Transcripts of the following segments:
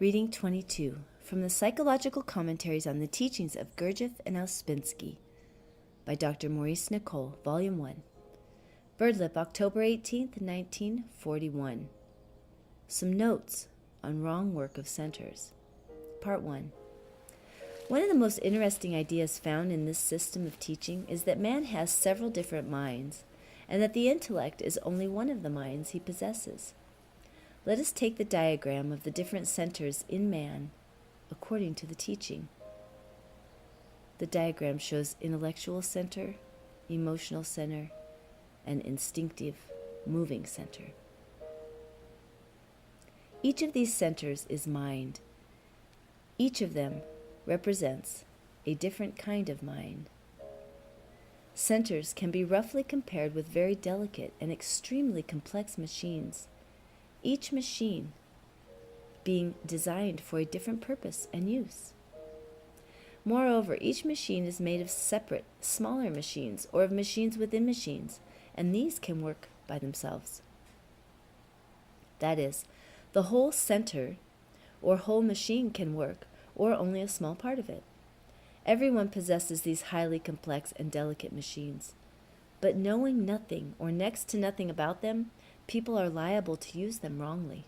Reading 22 from the Psychological Commentaries on the Teachings of Gurdjieff and Ouspensky by Dr. Maurice Nicoll, Volume 1. Birdlip, October 18th, 1941. Some Notes on Wrong Work of Centers. Part 1. One of the most interesting ideas found in this system of teaching is that man has several different minds, and that the intellect is only one of the minds he possesses. Let us take the diagram of the different centers in man according to the teaching. The diagram shows intellectual center, emotional center, and instinctive, moving center. Each of these centers is mind. Each of them represents a different kind of mind. Centers can be roughly compared with very delicate and extremely complex machines, each machine being designed for a different purpose and use. Moreover, each machine is made of separate, smaller machines or of machines within machines, and these can work by themselves. That is, the whole center or whole machine can work, or only a small part of it. Everyone possesses these highly complex and delicate machines, but knowing nothing or next to nothing about them, people are liable to use them wrongly.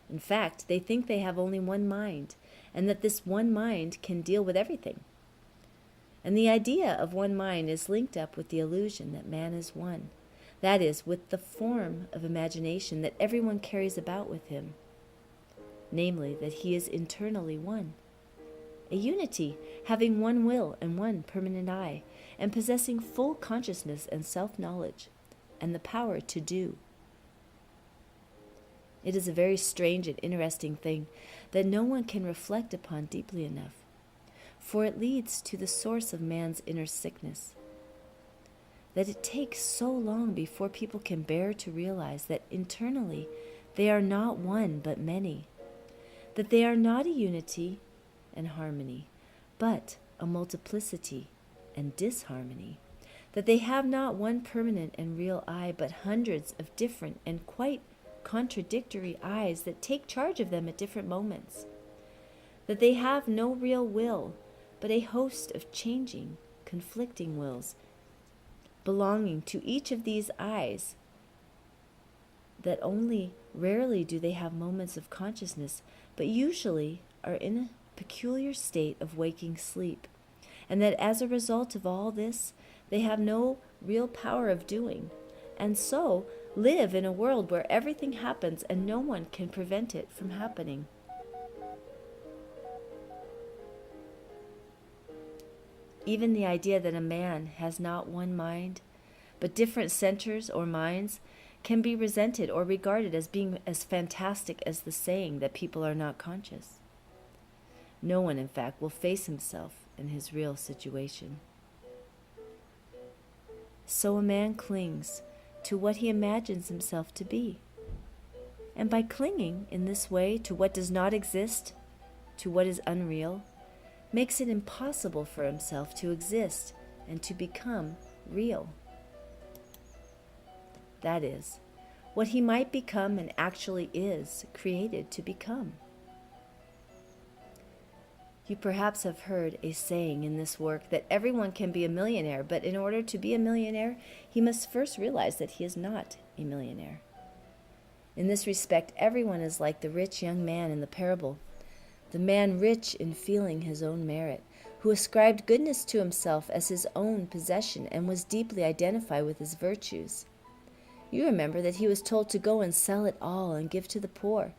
In fact, they think they have only one mind, and that this one mind can deal with everything. And the idea of one mind is linked up with the illusion that man is one, that is, with the form of imagination that everyone carries about with him, namely, that he is internally one. A unity, having one will and one permanent I, and possessing full consciousness and self-knowledge, and the power to do. It is a very strange and interesting thing that no one can reflect upon deeply enough, for it leads to the source of man's inner sickness. That it takes so long before people can bear to realize that internally they are not one but many, that they are not a unity and harmony, but a multiplicity and disharmony, that they have not one permanent and real I, but hundreds of different and quite contradictory I's that take charge of them at different moments, that they have no real will, but a host of changing, conflicting wills belonging to each of these I's, that only rarely do they have moments of consciousness, but usually are in a peculiar state of waking sleep, and that as a result of all this, they have no real power of doing, and so live in a world where everything happens and no one can prevent it from happening. Even the idea that a man has not one mind, but different centers or minds, can be resented or regarded as being as fantastic as the saying that people are not conscious. No one, in fact, will face himself in his real situation. So a man clings to what he imagines himself to be. And by clinging in this way to what does not exist, to what is unreal, makes it impossible for himself to exist and to become real. That is, what he might become and actually is created to become. You perhaps have heard a saying in this work that everyone can be a millionaire, but in order to be a millionaire, he must first realize that he is not a millionaire. In this respect, everyone is like the rich young man in the parable, the man rich in feeling his own merit, who ascribed goodness to himself as his own possession and was deeply identified with his virtues. You remember that he was told to go and sell it all and give to the poor,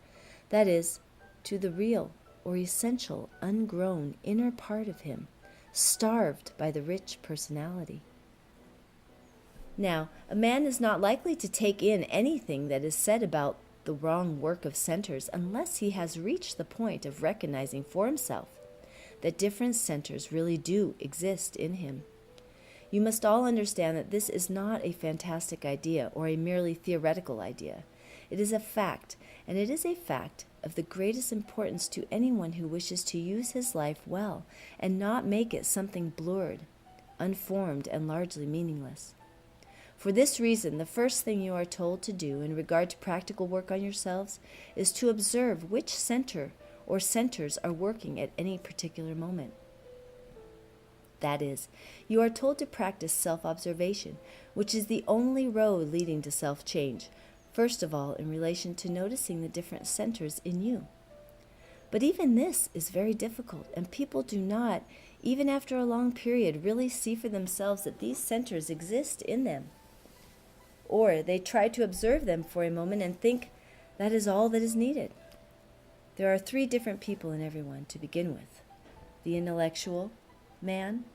that is, to the real or essential, ungrown inner part of him, starved by the rich personality. Now, a man is not likely to take in anything that is said about the wrong work of centers unless he has reached the point of recognizing for himself that different centers really do exist in him. You must all understand that this is not a fantastic idea or a merely theoretical idea. It is a fact, and it is a fact of the greatest importance to anyone who wishes to use his life well and not make it something blurred, unformed, and largely meaningless. For this reason, the first thing you are told to do in regard to practical work on yourselves is to observe which center or centers are working at any particular moment. That is, you are told to practice self-observation, which is the only road leading to self-change, first of all in relation to noticing the different centers in you. But even this is very difficult, and people do not, even after a long period, really see for themselves that these centers exist in them. Or they try to observe them for a moment and think that is all that is needed. There are 3 different people in everyone to begin with: the intellectual man,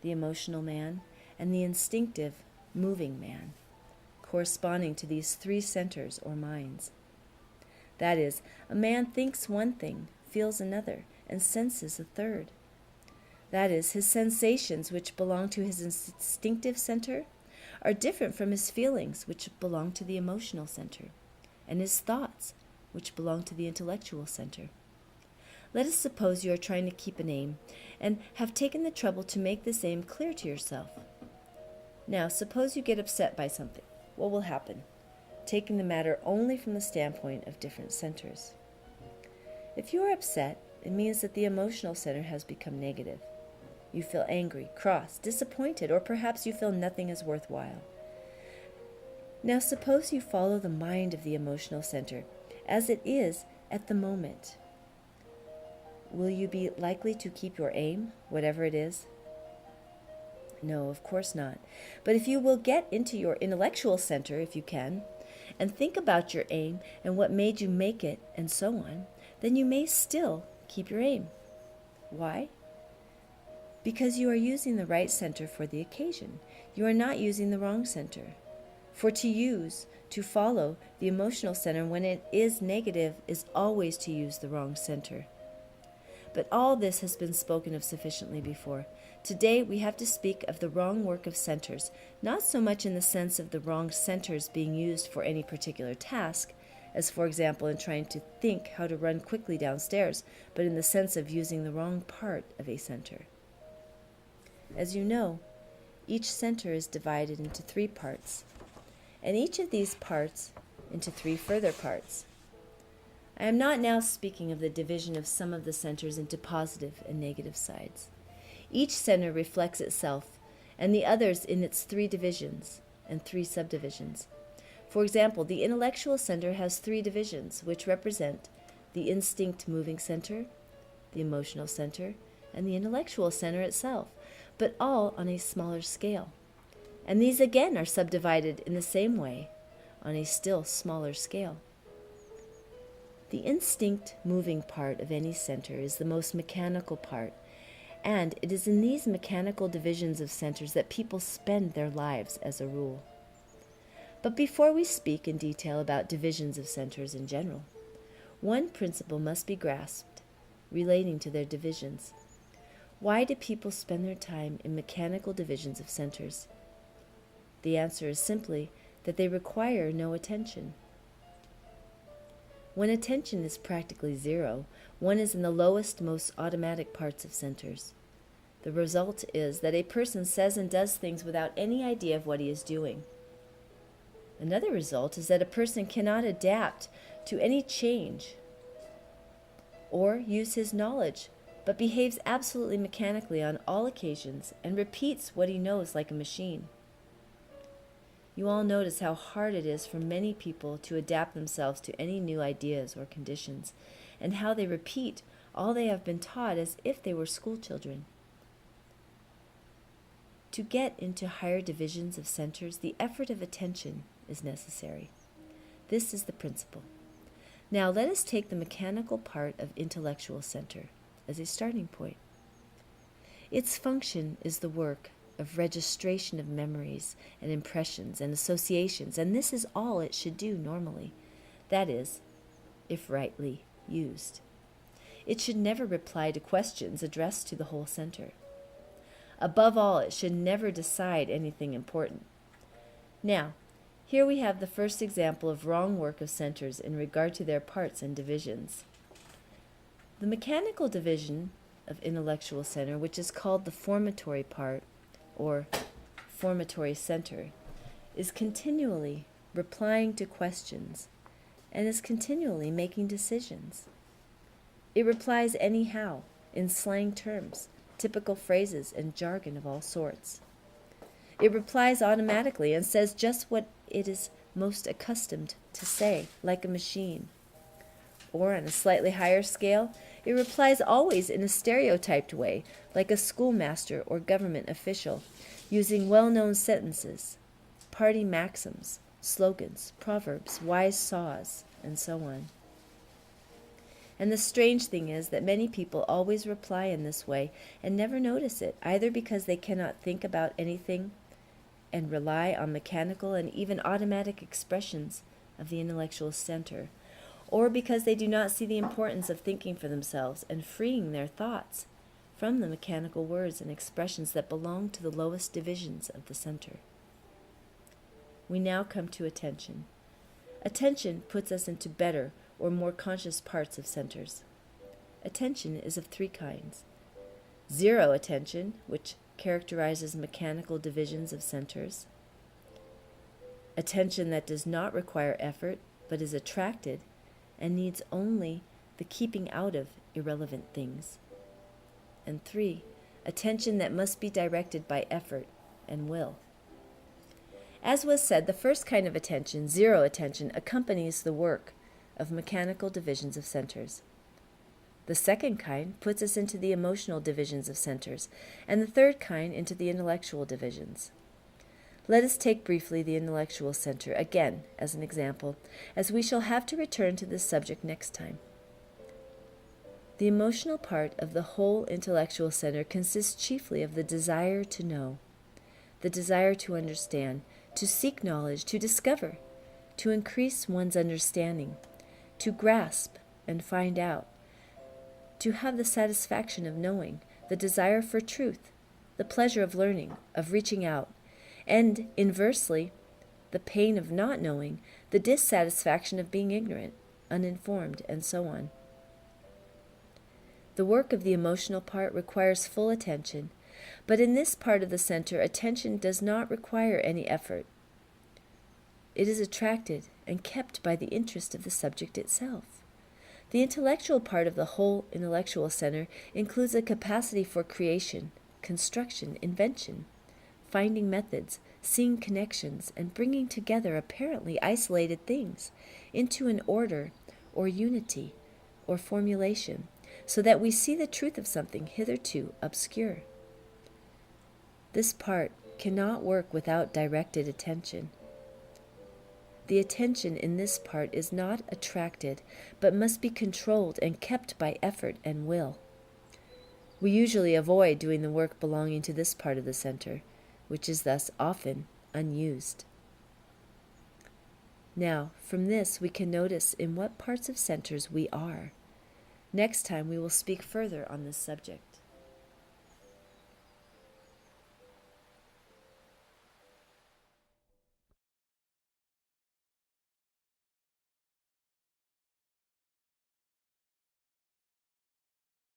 the emotional man, and the instinctive, moving man, corresponding to these 3 centers or minds. That is, a man thinks one thing, feels another, and senses a third. That is, his sensations, which belong to his instinctive center, are different from his feelings, which belong to the emotional center, and his thoughts, which belong to the intellectual center. Let us suppose you are trying to keep an aim, and have taken the trouble to make this aim clear to yourself. Now, suppose you get upset by something. What will happen? Taking the matter only from the standpoint of different centers. If you are upset, it means that the emotional center has become negative. You feel angry, cross, disappointed, or perhaps you feel nothing is worthwhile. Now suppose you follow the mind of the emotional center as it is at the moment. Will you be likely to keep your aim, whatever it is? No, of course not. But if you will get into your intellectual center, if you can, and think about your aim and what made you make it, and so on, then you may still keep your aim. Why? Because you are using the right center for the occasion. You are not using the wrong center. For to follow the emotional center when it is negative is always to use the wrong center. But all this has been spoken of sufficiently before. Today we have to speak of the wrong work of centers, not so much in the sense of the wrong centers being used for any particular task, as for example in trying to think how to run quickly downstairs, but in the sense of using the wrong part of a center. As you know, each center is divided into 3 parts, and each of these parts into 3 further parts. I am not now speaking of the division of some of the centers into positive and negative sides. Each center reflects itself and the others in its 3 divisions and 3 subdivisions. For example, the intellectual center has 3 divisions, which represent the instinct moving center, the emotional center, and the intellectual center itself, but all on a smaller scale. And these again are subdivided in the same way on a still smaller scale. The instinct moving part of any center is the most mechanical part, and it is in these mechanical divisions of centers that people spend their lives as a rule. But before we speak in detail about divisions of centers in general, one principle must be grasped relating to their divisions. Why do people spend their time in mechanical divisions of centers? The answer is simply that they require no attention. When attention is practically 0, one is in the lowest, most automatic parts of centers. The result is that a person says and does things without any idea of what he is doing. Another result is that a person cannot adapt to any change or use his knowledge, but behaves absolutely mechanically on all occasions and repeats what he knows like a machine. You all notice how hard it is for many people to adapt themselves to any new ideas or conditions, and how they repeat all they have been taught as if they were schoolchildren. To get into higher divisions of centers, the effort of attention is necessary. This is the principle. Now let us take the mechanical part of intellectual center as a starting point. Its function is the work of registration of memories and impressions and associations, and this is all it should do normally. That is, if rightly used. It should never reply to questions addressed to the whole center. Above all, it should never decide anything important. Now, here we have the first example of wrong work of centers in regard to their parts and divisions. The mechanical division of intellectual center, which is called the formatory part, or formatory center, is continually replying to questions and is continually making decisions. It replies anyhow, in slang terms, typical phrases, and jargon of all sorts. It replies automatically and says just what it is most accustomed to say, like a machine. Or on a slightly higher scale, it replies always in a stereotyped way, like a schoolmaster or government official, using well-known sentences, party maxims, slogans, proverbs, wise saws, and so on. And the strange thing is that many people always reply in this way and never notice it, either because they cannot think about anything and rely on mechanical and even automatic expressions of the intellectual center, or because they do not see the importance of thinking for themselves and freeing their thoughts from the mechanical words and expressions that belong to the lowest divisions of the center. We now come to attention. Attention puts us into better or more conscious parts of centers. Attention is of three kinds. Zero attention, which characterizes mechanical divisions of centers. Attention that does not require effort, but is attracted and needs only the keeping out of irrelevant things. And 3, attention that must be directed by effort and will. As was said, the first kind of attention, zero attention, accompanies the work of mechanical divisions of centers. The second kind puts us into the emotional divisions of centers, and the third kind into the intellectual divisions. Let us take briefly the intellectual center again as an example, as we shall have to return to this subject next time. The emotional part of the whole intellectual center consists chiefly of the desire to know, the desire to understand, to seek knowledge, to discover, to increase one's understanding, to grasp and find out, to have the satisfaction of knowing, the desire for truth, the pleasure of learning, of reaching out, and, inversely, the pain of not knowing, the dissatisfaction of being ignorant, uninformed, and so on. The work of the emotional part requires full attention, but in this part of the center, attention does not require any effort. It is attracted and kept by the interest of the subject itself. The intellectual part of the whole intellectual center includes a capacity for creation, construction, invention, finding methods, seeing connections, and bringing together apparently isolated things into an order or unity or formulation, so that we see the truth of something hitherto obscure. This part cannot work without directed attention. The attention in this part is not attracted, but must be controlled and kept by effort and will. We usually avoid doing the work belonging to this part of the center, which is thus often unused. Now, from this we can notice in what parts of centers we are. Next time we will speak further on this subject.